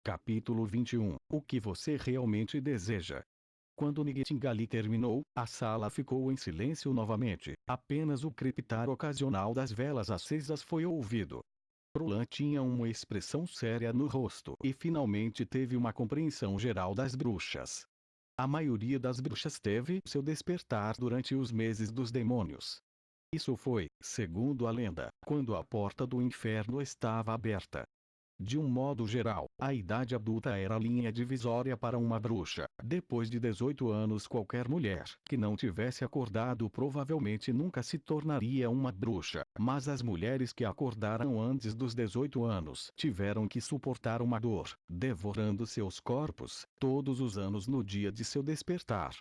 Capítulo 21. O que você realmente deseja? Quando Nightingale terminou, a sala ficou em silêncio novamente. Apenas o crepitar ocasional das velas acesas foi ouvido. Roland tinha uma expressão séria no rosto e finalmente teve uma compreensão geral das bruxas. A maioria das bruxas teve seu despertar durante os meses dos demônios. Isso foi, segundo a lenda, quando a porta do inferno estava aberta. De um modo geral, a idade adulta era a linha divisória para uma bruxa. Depois de 18 anos, qualquer mulher que não tivesse acordado provavelmente nunca se tornaria uma bruxa. Mas as mulheres que acordaram antes dos 18 anos tiveram que suportar uma dor, devorando seus corpos, todos os anos no dia de seu despertar.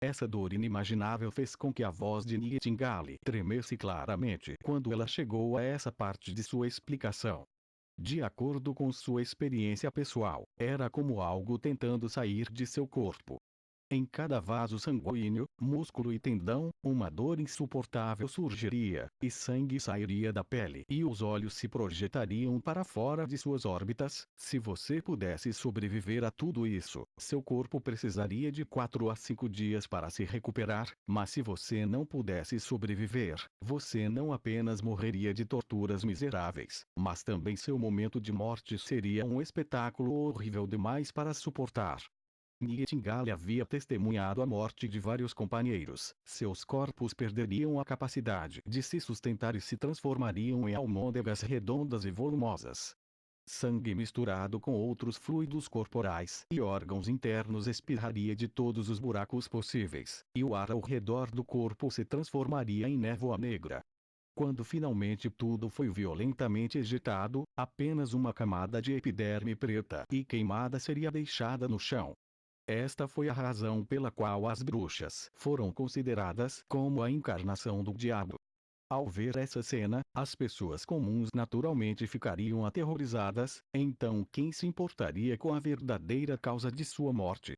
Essa dor inimaginável fez com que a voz de Nightingale tremesse claramente quando ela chegou a essa parte de sua explicação. De acordo com sua experiência pessoal, era como algo tentando sair de seu corpo. Em cada vaso sanguíneo, músculo e tendão, uma dor insuportável surgiria, e sangue sairia da pele e os olhos se projetariam para fora de suas órbitas. Se você pudesse sobreviver a tudo isso, seu corpo precisaria de 4 a 5 dias para se recuperar, mas se você não pudesse sobreviver, você não apenas morreria de torturas miseráveis, mas também seu momento de morte seria um espetáculo horrível demais para suportar. Nightingale havia testemunhado a morte de vários companheiros. Seus corpos perderiam a capacidade de se sustentar e se transformariam em almôndegas redondas e volumosas. Sangue misturado com outros fluidos corporais e órgãos internos espirraria de todos os buracos possíveis, e o ar ao redor do corpo se transformaria em névoa negra. Quando finalmente tudo foi violentamente ejetado, apenas uma camada de epiderme preta e queimada seria deixada no chão. Esta foi a razão pela qual as bruxas foram consideradas como a encarnação do diabo. Ao ver essa cena, as pessoas comuns naturalmente ficariam aterrorizadas. Então quem se importaria com a verdadeira causa de sua morte?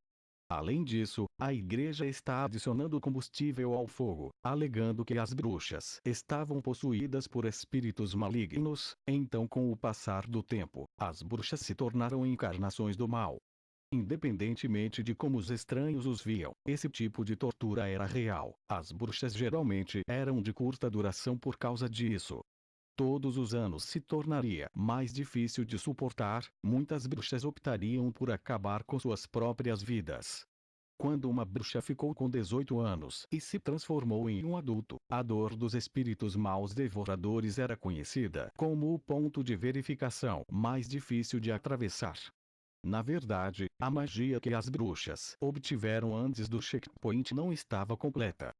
Além disso, a igreja está adicionando combustível ao fogo, alegando que as bruxas estavam possuídas por espíritos malignos. Então, com o passar do tempo, as bruxas se tornaram encarnações do mal. Independentemente de como os estranhos os viam, esse tipo de tortura era real. As bruxas geralmente eram de curta duração por causa disso. Todos os anos se tornaria mais difícil de suportar. Muitas bruxas optariam por acabar com suas próprias vidas. Quando uma bruxa ficou com 18 anos e se transformou em um adulto, a dor dos espíritos maus devoradores era conhecida como o ponto de verificação mais difícil de atravessar. Na verdade, a magia que as bruxas obtiveram antes do checkpoint não estava completa.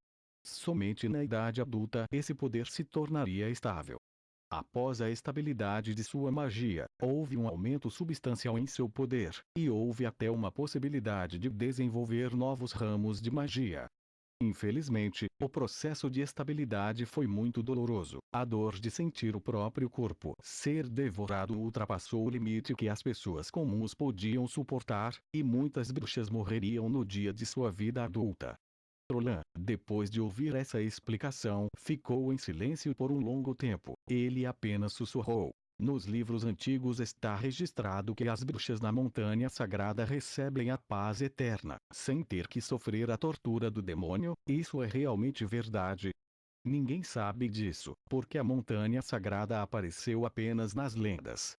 Somente na idade adulta esse poder se tornaria estável. Após a estabilidade de sua magia, houve um aumento substancial em seu poder, e houve até uma possibilidade de desenvolver novos ramos de magia. Infelizmente, o processo de estabilidade foi muito doloroso. A dor de sentir o próprio corpo ser devorado ultrapassou o limite que as pessoas comuns podiam suportar, e muitas bruxas morreriam no dia de sua vida adulta. Roland, depois de ouvir essa explicação, ficou em silêncio por um longo tempo. Ele apenas sussurrou. Nos livros antigos está registrado que as bruxas na Montanha Sagrada recebem a paz eterna, sem ter que sofrer a tortura do demônio. Isso é realmente verdade? Ninguém sabe disso, porque a Montanha Sagrada apareceu apenas nas lendas.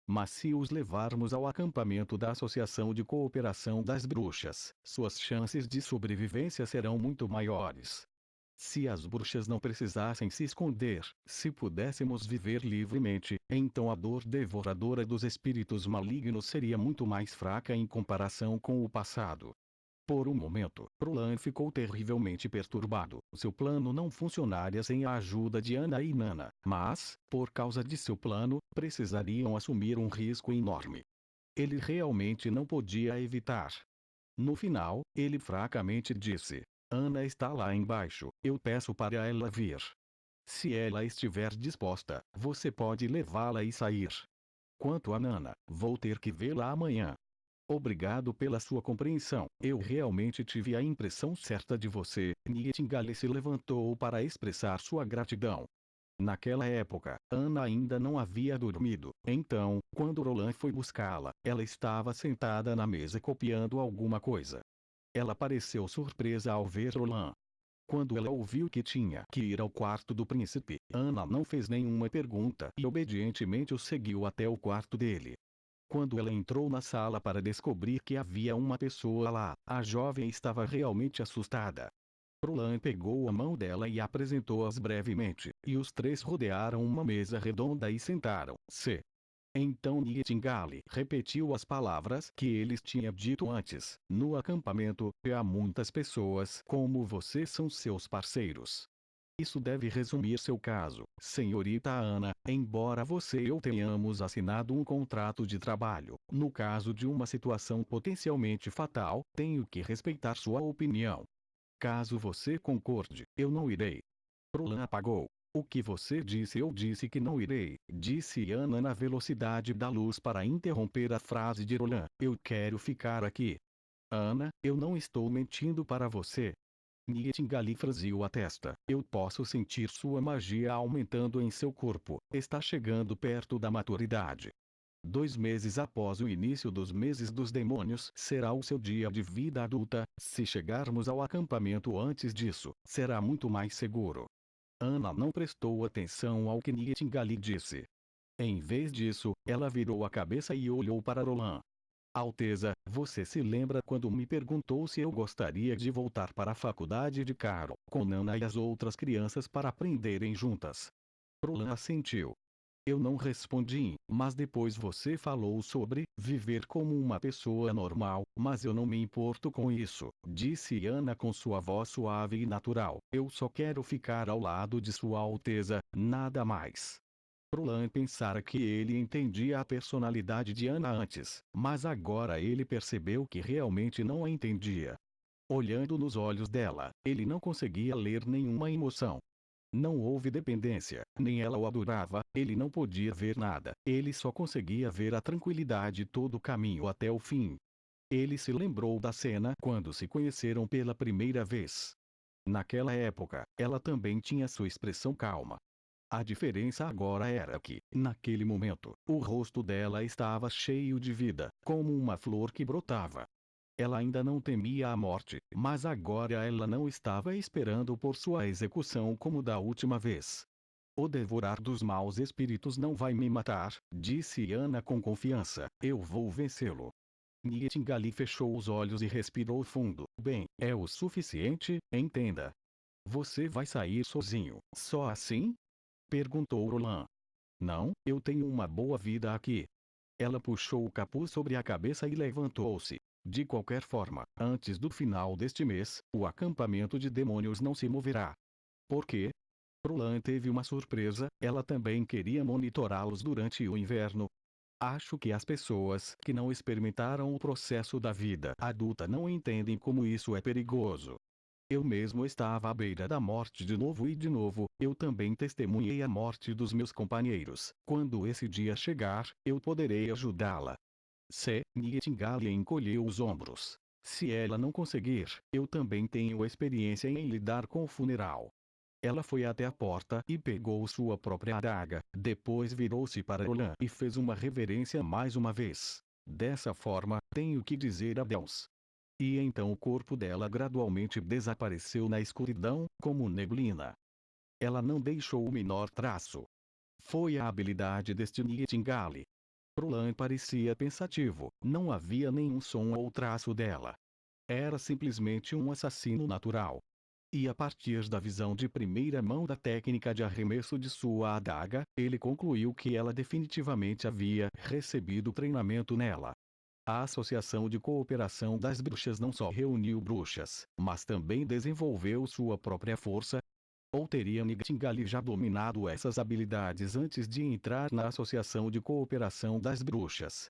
Mas se os levarmos ao acampamento da Associação de Cooperação das Bruxas, suas chances de sobrevivência serão muito maiores. Se as bruxas não precisassem se esconder, se pudéssemos viver livremente, então a dor devoradora dos espíritos malignos seria muito mais fraca em comparação com o passado. Por um momento, Roland ficou terrivelmente perturbado. Seu plano não funcionaria sem a ajuda de Ana e Nana, mas, por causa de seu plano, precisariam assumir um risco enorme. Ele realmente não podia evitar. No final, ele fracamente disse: Ana está lá embaixo, eu peço para ela vir. Se ela estiver disposta, você pode levá-la e sair. Quanto a Nana, vou ter que vê-la amanhã. Obrigado pela sua compreensão. Eu realmente tive a impressão certa de você. Nightingale se levantou para expressar sua gratidão. Naquela época, Ana ainda não havia dormido. Então, quando Roland foi buscá-la, ela estava sentada na mesa copiando alguma coisa. Ela pareceu surpresa ao ver Roland. Quando ela ouviu que tinha que ir ao quarto do príncipe, Ana não fez nenhuma pergunta e obedientemente o seguiu até o quarto dele. Quando ela entrou na sala para descobrir que havia uma pessoa lá, a jovem estava realmente assustada. Roland pegou a mão dela e apresentou-as brevemente, e os três rodearam uma mesa redonda e sentaram-se. Então Nightingale repetiu as palavras que eles tinham dito antes: no acampamento, há muitas pessoas como você são seus parceiros. Isso deve resumir seu caso, senhorita Ana, embora você e eu tenhamos assinado um contrato de trabalho. No caso de uma situação potencialmente fatal, tenho que respeitar sua opinião. Caso você concorde, eu não irei. Roland apagou. O que você disse? Eu disse que não irei, disse Ana na velocidade da luz para interromper a frase de Roland. Eu quero ficar aqui. Ana, eu não estou mentindo para você. Nightingale franziu a testa. Eu posso sentir sua magia aumentando em seu corpo. Está chegando perto da maturidade. 2 meses após o início dos meses dos demônios será o seu dia de vida adulta. Se chegarmos ao acampamento antes disso, será muito mais seguro. Ana não prestou atenção ao que Nightingale disse. Em vez disso, ela virou a cabeça e olhou para Roland. Alteza, você se lembra quando me perguntou se eu gostaria de voltar para a faculdade de Carol, com Nana e as outras crianças para aprenderem juntas? Roland assentiu. Eu não respondi, mas depois você falou sobre viver como uma pessoa normal, mas eu não me importo com isso, disse Ana com sua voz suave e natural. Eu só quero ficar ao lado de Sua Alteza, nada mais. Roland pensara que ele entendia a personalidade de Ana antes, mas agora ele percebeu que realmente não a entendia. Olhando nos olhos dela, ele não conseguia ler nenhuma emoção. Não houve dependência, nem ela o adorava, ele não podia ver nada, ele só conseguia ver a tranquilidade todo o caminho até o fim. Ele se lembrou da cena quando se conheceram pela primeira vez. Naquela época, ela também tinha sua expressão calma. A diferença agora era que, naquele momento, o rosto dela estava cheio de vida, como uma flor que brotava. Ela ainda não temia a morte, mas agora ela não estava esperando por sua execução como da última vez. O devorar dos maus espíritos não vai me matar, disse Ana com confiança. Eu vou vencê-lo. Nightingale fechou os olhos e respirou fundo. Bem, é o suficiente, entenda. Você vai sair sozinho, só assim? Perguntou Roland. Não, eu tenho uma boa vida aqui. Ela puxou o capuz sobre a cabeça e levantou-se. De qualquer forma, antes do final deste mês, o acampamento de demônios não se moverá. Por quê? Roland teve uma surpresa, ela também queria monitorá-los durante o inverno. Acho que as pessoas que não experimentaram o processo da vida adulta não entendem como isso é perigoso. Eu mesmo estava à beira da morte de novo, eu também testemunhei a morte dos meus companheiros. Quando esse dia chegar, eu poderei ajudá-la. Se Nightingale encolheu os ombros. Se ela não conseguir, eu também tenho experiência em lidar com o funeral. Ela foi até a porta e pegou sua própria adaga, depois virou-se para Roland e fez uma reverência mais uma vez. Dessa forma, tenho que dizer adeus. E então o corpo dela gradualmente desapareceu na escuridão, como neblina. Ela não deixou o menor traço. Foi a habilidade deste Nightingale. Roland parecia pensativo, não havia nenhum som ou traço dela. Era simplesmente um assassino natural. E a partir da visão de primeira mão da técnica de arremesso de sua adaga, ele concluiu que ela definitivamente havia recebido treinamento nela. A Associação de Cooperação das Bruxas não só reuniu bruxas, mas também desenvolveu sua própria força. Ou teria Nightingale já dominado essas habilidades antes de entrar na Associação de Cooperação das Bruxas?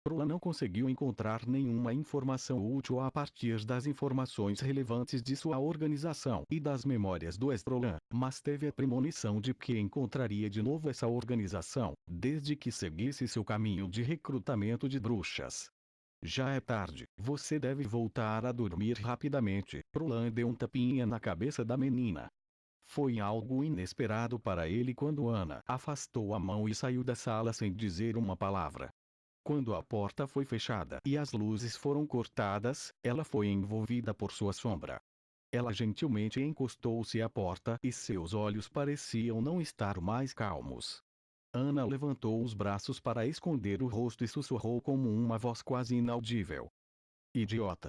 Roland não conseguiu encontrar nenhuma informação útil a partir das informações relevantes de sua organização e das memórias do ex-Roland, mas teve a premonição de que encontraria de novo essa organização, desde que seguisse seu caminho de recrutamento de bruxas. Já é tarde, você deve voltar a dormir rapidamente. Roland deu um tapinha na cabeça da menina. Foi algo inesperado para ele quando Ana afastou a mão e saiu da sala sem dizer uma palavra. Quando a porta foi fechada e as luzes foram cortadas, ela foi envolvida por sua sombra. Ela gentilmente encostou-se à porta e seus olhos pareciam não estar mais calmos. Ana levantou os braços para esconder o rosto e sussurrou como uma voz quase inaudível: Idiota!